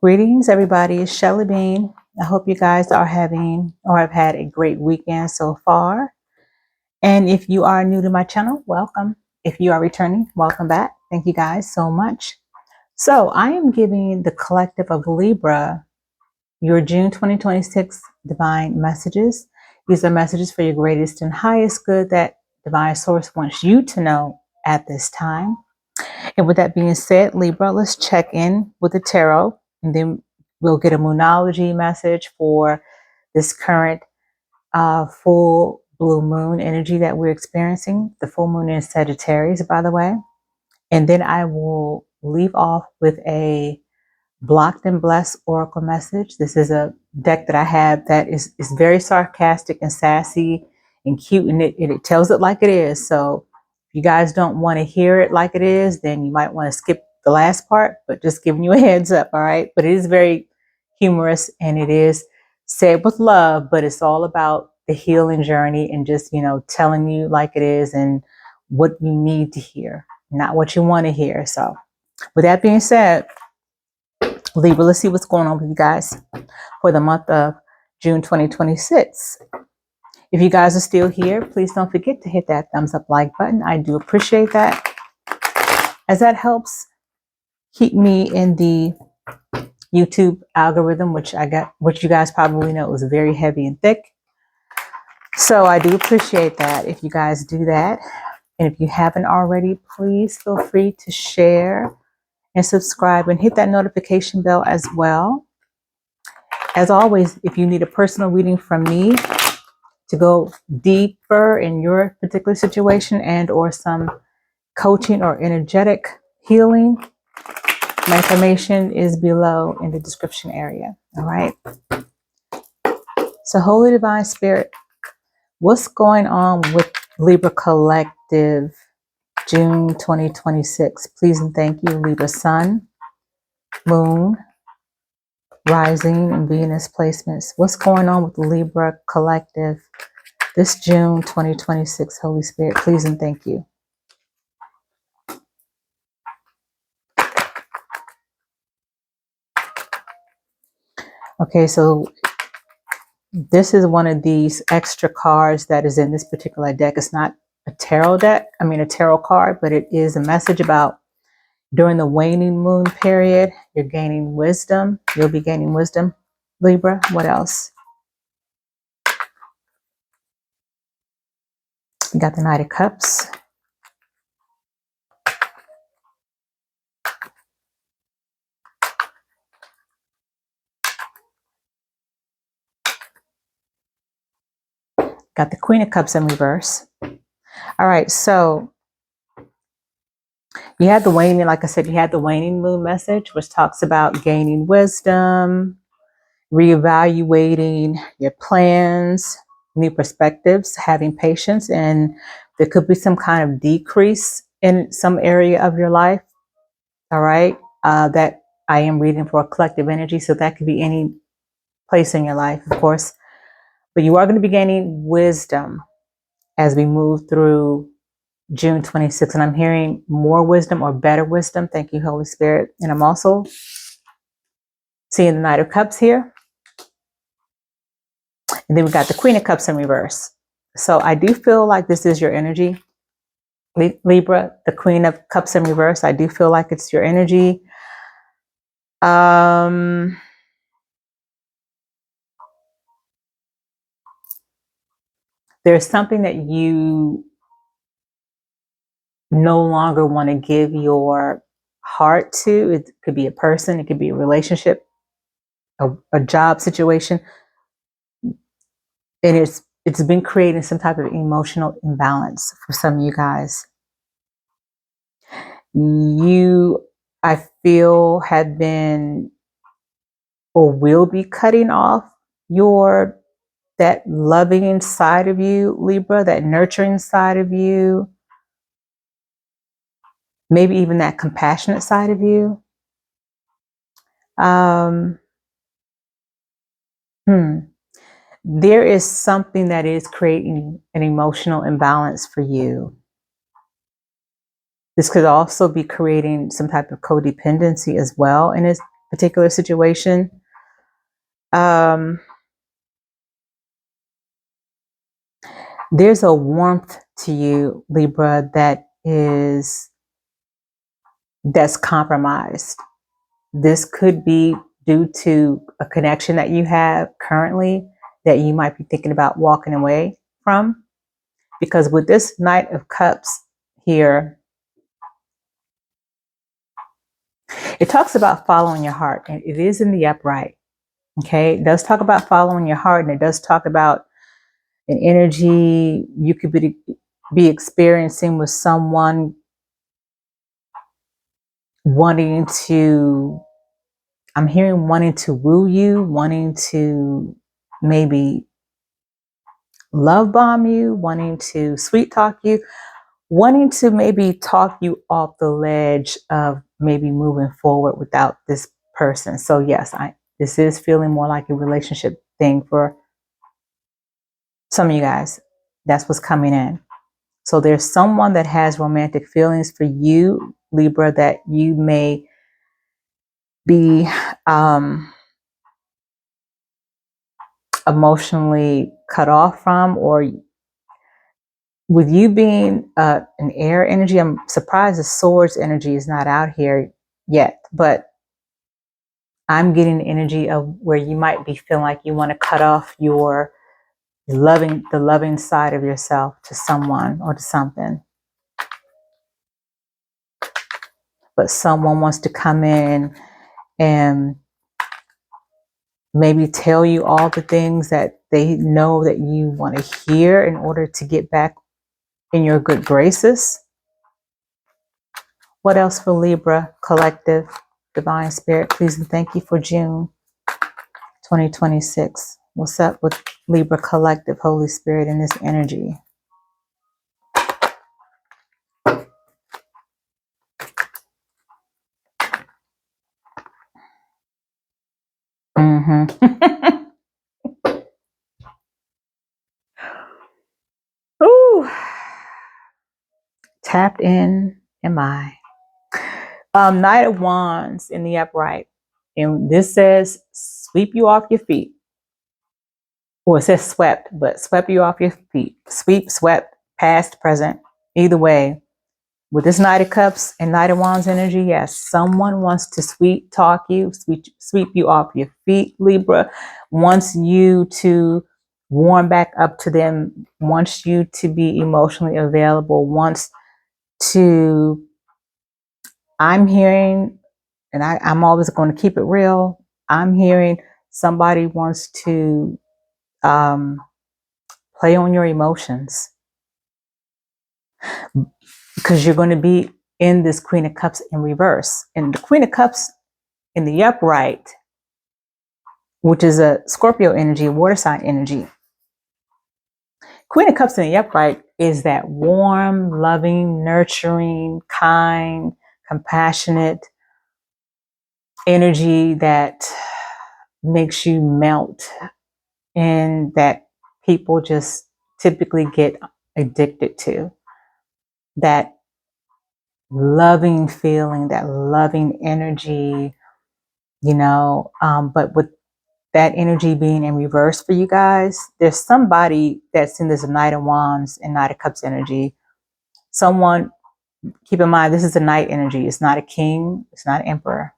Greetings, everybody. It's Shelly Bean. I hope you guys are having or have had a great weekend so far. And if you are new to my channel, welcome. If you are returning, welcome back. Thank you guys so much. So I am giving the collective of Libra your June 2026 divine messages. These are messages for your greatest and highest good that divine source wants you to know at this time. And with that being said, Libra, let's check in with the tarot, and then we'll get a moonology message for this current full blue moon energy that we're experiencing. The full moon in Sagittarius, by the way. And then I will leave off with a blocked and blessed oracle message. This is a deck that I have that is very sarcastic and sassy and cute, and it tells it like it is. So if you guys don't want to hear it like it is, then you might want to skip the last part, but just giving you a heads up, all right? But it is very humorous, and it is said with love, but it's all about the healing journey and just, telling you like it is and what you need to hear, not what you want to hear. So with that being said, Libra, let's see what's going on with you guys for the month of June 2026. If you guys are still here, please don't forget to hit that thumbs up like button. I do appreciate that, as that helps keep me in the YouTube algorithm, which you guys probably know is very heavy and thick. So I do appreciate that if you guys do that. And if you haven't already, please feel free to share and subscribe and hit that notification bell as well. As always, if you need a personal reading from me to go deeper in your particular situation and or some coaching or energetic healing, my information is below in the description area. All right. So Holy Divine Spirit, what's going on with Libra Collective June 2026? Please and thank you, Libra Sun, Moon, Rising, and Venus placements. What's going on with Libra Collective this June 2026? Holy Spirit, please and thank you. Okay, so this is one of these extra cards that is in this particular deck. It's not a tarot deck, a tarot card, but it is a message about during the waning moon period, you're gaining wisdom. You'll be gaining wisdom, Libra. What else? You got the Knight of Cups. Got the Queen of Cups in reverse. All right, so you had the waning, like I said, you had the waning moon message, which talks about gaining wisdom, reevaluating your plans, new perspectives, having patience, and there could be some kind of decrease in some area of your life. All right, that I am reading for a collective energy, so that could be any place in your life, of course. But you are going to be gaining wisdom as we move through June 26th. And I'm hearing more wisdom or better wisdom. Thank you, Holy Spirit. And I'm also seeing the Knight of Cups here. And then we got the Queen of Cups in reverse. So I do feel like this is your energy, Libra, the Queen of Cups in reverse. I do feel like it's your energy. There's something that you no longer want to give your heart to. It could be a person, it could be a relationship, a job situation. And it's been creating some type of emotional imbalance for some of you guys. You, I feel, have been or will be cutting off that loving side of you, Libra, that nurturing side of you, maybe even that compassionate side of you. There is something that is creating an emotional imbalance for you. This could also be creating some type of codependency as well. And particular situation. There's a warmth to you, Libra, that's compromised. This could be due to a connection that you have currently that you might be thinking about walking away from. Because with this Knight of Cups here, it talks about following your heart, and it is in the upright. Okay, it does talk about following your heart, and it does talk about an energy you could be experiencing with someone wanting to, I'm hearing wanting to woo you, wanting to maybe love bomb you, wanting to sweet talk you, wanting to maybe talk you off the ledge of maybe moving forward without this person. So yes, this is feeling more like a relationship thing for some of you guys. That's what's coming in. So there's someone that has romantic feelings for you, Libra, that you may be emotionally cut off from, or with you being an air energy, I'm surprised the swords energy is not out here yet, but I'm getting the energy of where you might be feeling like you want to cut off the loving side of yourself to someone or to something. But someone wants to come in and maybe tell you all the things that they know that you want to hear in order to get back in your good graces. What else for Libra collective? Divine Spirit, please and thank you for June 2026. What's up with Libra collective, Holy Spirit, in this energy? Ooh, tapped in, am I? Knight of Wands in the upright. And this says, sweep you off your feet. Well, it says swept, but swept you off your feet. Sweep, swept, past, present. Either way, with this Knight of Cups and Knight of Wands energy, yes, someone wants to sweet talk you, sweep you off your feet, Libra, wants you to warm back up to them, wants you to be emotionally available, wants to, I'm hearing, and I'm always going to keep it real, I'm hearing somebody wants to play on your emotions, because you're going to be in this Queen of Cups in reverse. And the Queen of Cups in the upright, which is a Scorpio energy, water sign energy. Queen of Cups in the upright is that warm, loving, nurturing, kind, compassionate energy that makes you melt, and that people just typically get addicted to. That loving feeling, that loving energy, but with that energy being in reverse for you guys, there's somebody that's in this Knight of Wands and Knight of Cups energy. Someone, keep in mind, this is a Knight energy. It's not a king. It's not an emperor.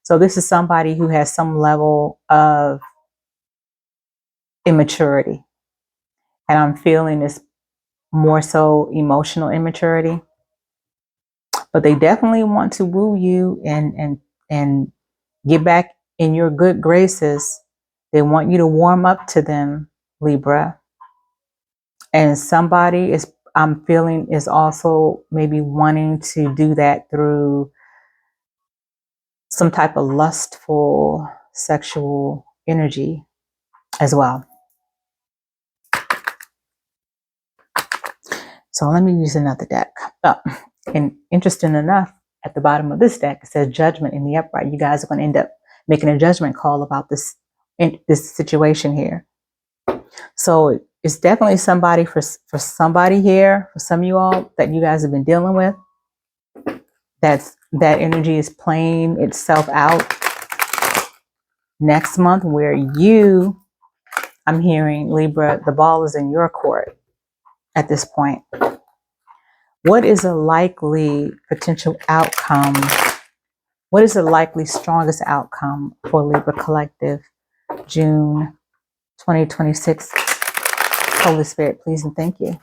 So this is somebody who has some level of immaturity. And I'm feeling this more so emotional immaturity. But they definitely want to woo you and get back in your good graces. They want you to warm up to them, Libra. And somebody I'm feeling is also maybe wanting to do that through some type of lustful sexual energy as well. So let me use another deck. And interesting enough, at the bottom of this deck, it says Judgment in the upright. You guys are going to end up making a judgment call about this situation here. So it's definitely somebody for somebody here, for some of you all that you guys have been dealing with. That energy is playing itself out. next month where you, I'm hearing Libra, the ball is in your court at this point. What is a likely potential outcome? What is the likely strongest outcome for Libra Collective, June 2026? Holy Spirit, please and thank you.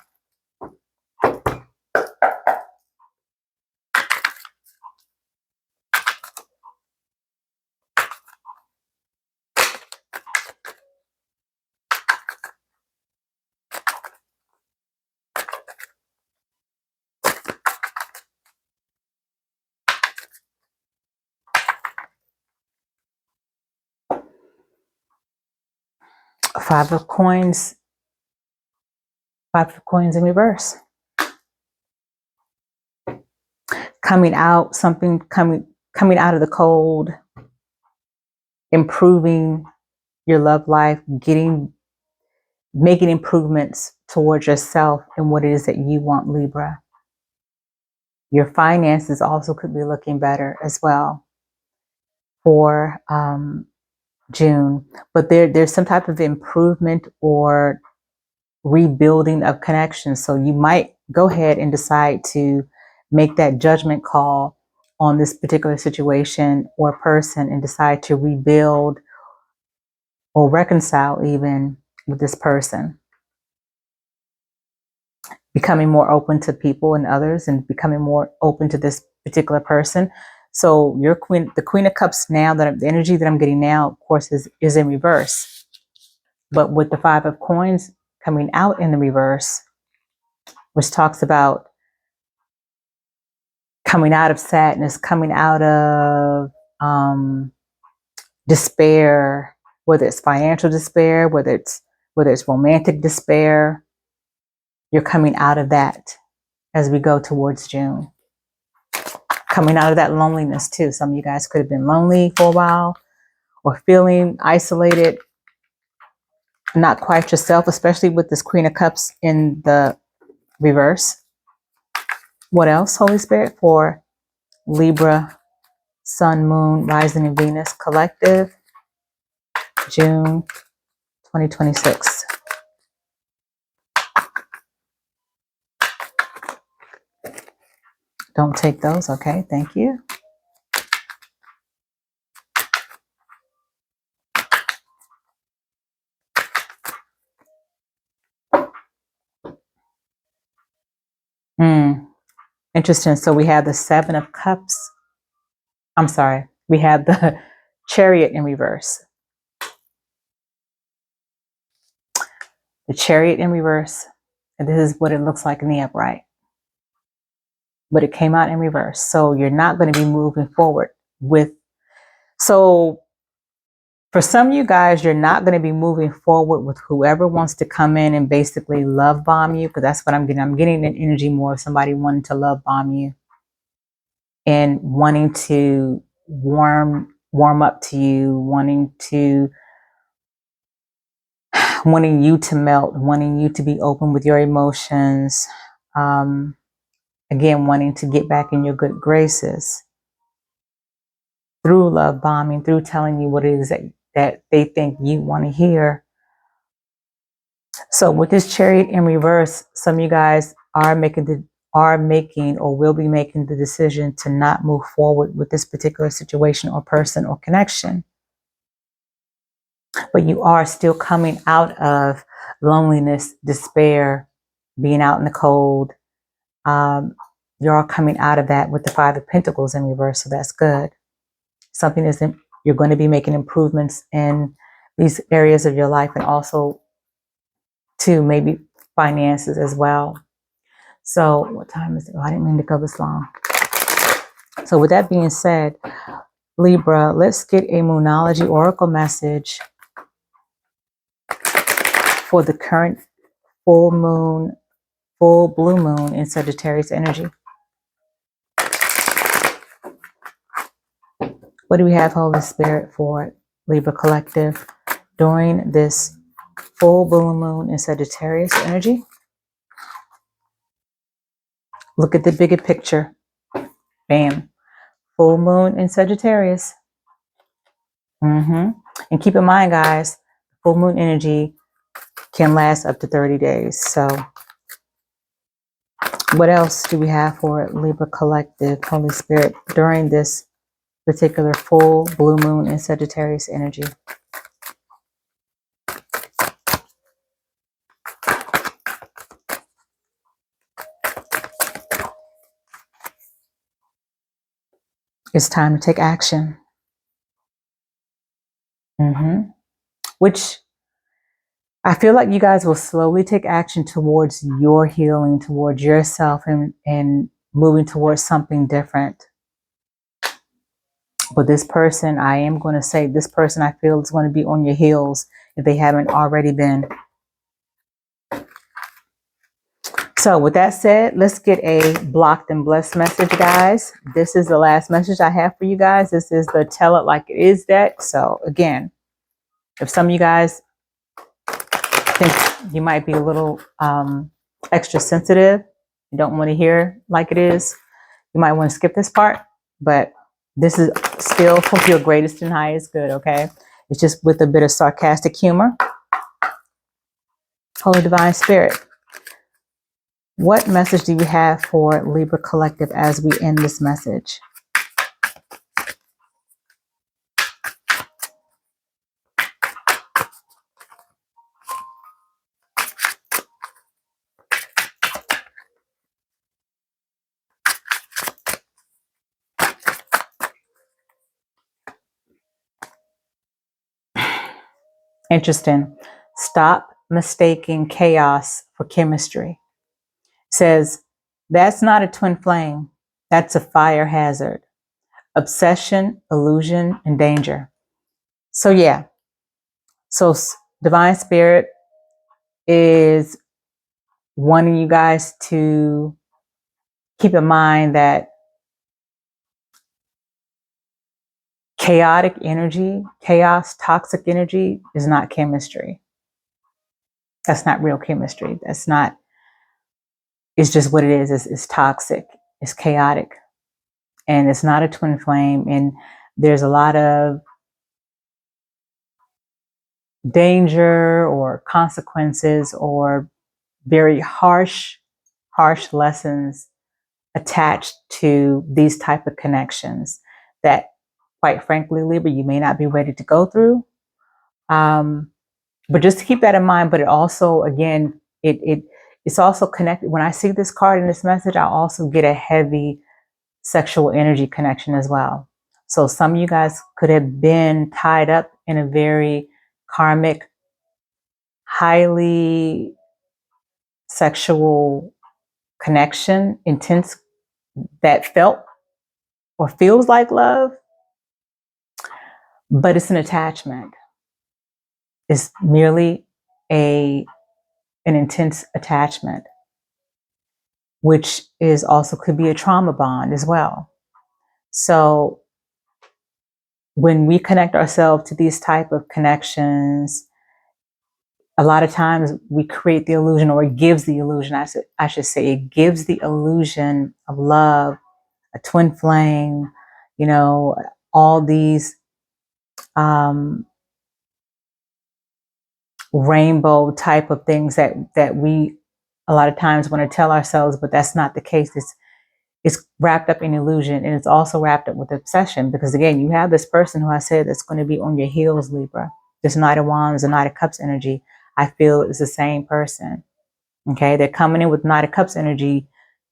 Five of coins in reverse. Coming out, something coming out of the cold, improving your love life, making improvements towards yourself and what it is that you want, Libra. Your finances also could be looking better as well for June. But there's some type of improvement or rebuilding of connections. So you might go ahead and decide to make that judgment call on this particular situation or person and decide to rebuild or reconcile even with this person. Becoming more open to people and others and becoming more open to this particular person. So your queen, the Queen of Cups now, the energy that I'm getting now, of course, is in reverse. But with the Five of Coins coming out in the reverse, which talks about coming out of sadness, coming out of despair, whether it's financial despair, whether it's romantic despair, you're coming out of that as we go towards June. Coming out of that loneliness too. Some of you guys could have been lonely for a while or feeling isolated, not quite yourself, especially with this Queen of Cups in the reverse. What else, Holy Spirit, for Libra, Sun, Moon, Rising, and Venus Collective, June 2026. Don't take those, okay? Thank you. Interesting. So we have the Seven of Cups. I'm sorry. We have the Chariot in reverse. The Chariot in reverse. And this is what it looks like in the upright. But it came out in reverse. So you're not going to be moving forward with. So for some of you guys, you're not going to be moving forward with whoever wants to come in and basically love bomb you, because that's what I'm getting. I'm getting an energy more of somebody wanting to love bomb you and wanting to warm up to you, wanting you to melt, wanting you to be open with your emotions. Again, wanting to get back in your good graces through love bombing, through telling you what it is that they think you want to hear. So with this Chariot in reverse, some of you guys are making or will be making the decision to not move forward with this particular situation or person or connection. But you are still coming out of loneliness, despair, being out in the cold. You're all coming out of that with the Five of Pentacles in reverse, so that's good. Something isn't. You're going to be making improvements in these areas of your life, and also to maybe finances as well. So what time is it? Oh, I didn't mean to go this long. So with that being said, Libra, let's get a Moonology Oracle message for the current full blue moon in Sagittarius energy. What do we have, Holy Spirit, for Libra Collective during this full blue moon in Sagittarius energy? Look at the bigger picture. Bam. Full moon in Sagittarius. And keep in mind, guys, full moon energy can last up to 30 days. So what else do we have for Libra Collective, Holy Spirit, during this particular full blue moon in Sagittarius energy? It's time to take action. Which I feel like you guys will slowly take action towards your healing, towards yourself, and moving towards something different. But this person, I am going to say, this person I feel is going to be on your heels if they haven't already been. So with that said, let's get a blocked and blessed message, guys. This is the last message I have for you guys. This is the Tell It Like It Is deck. So again, if some of you guys think you might be a little extra sensitive, you don't want to hear like it is, you might want to skip this part. But this is still for your greatest and highest good, okay? It's just with a bit of sarcastic humor. Holy Divine Spirit, what message do you have for Libra Collective as we end this message? Interesting. Stop mistaking chaos for chemistry. It says, that's not a twin flame. That's a fire hazard. Obsession, illusion, and danger. So yeah. So Divine Spirit is wanting you guys to keep in mind that chaotic energy, chaos, toxic energy is not chemistry. That's not real chemistry. That's not, it's just what it is. It's toxic. It's chaotic. And it's not a twin flame. And there's a lot of danger or consequences or very harsh lessons attached to these type of connections that, quite frankly, Libra, you may not be ready to go through. But just to keep that in mind. But it also, again, it's also connected. When I see this card in this message, I also get a heavy sexual energy connection as well. So some of you guys could have been tied up in a very karmic, highly sexual connection, intense, that felt or feels like love, but it's an attachment. It's merely an intense attachment, which is also could be a trauma bond as well. So when we connect ourselves to these type of connections, a lot of times we create the illusion, or it gives the illusion, I should say, it gives the illusion of love, a twin flame, you know, all these rainbow type of things that we a lot of times want to tell ourselves, but that's not the case. It's wrapped up in illusion, and it's also wrapped up with obsession, because again, you have this person who I said that's going to be on your heels, Libra. This Knight of Wands and Knight of Cups energy, I feel is the same person. Okay, they're coming in with Knight of Cups energy,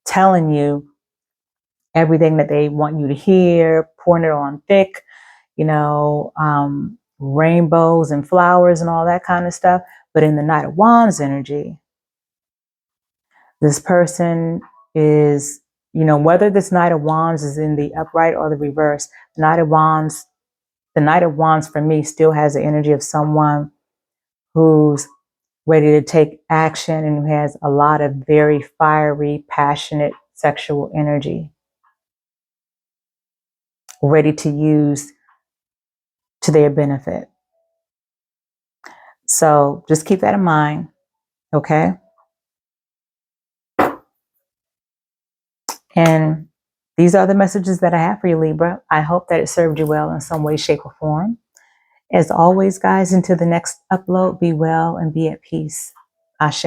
telling you everything that they want you to hear, pouring it on thick, you know, rainbows and flowers and all that kind of stuff. But in the Knight of Wands energy, this person is, you know, whether this Knight of Wands is in the upright or the reverse, the Knight of Wands for me still has the energy of someone who's ready to take action and who has a lot of very fiery, passionate sexual energy, ready to use to their benefit. So just keep that in mind, okay? And these are the messages that I have for you, Libra. I hope that it served you well in some way, shape, or form. As always, guys, until the next upload, be well and be at peace. Ashe.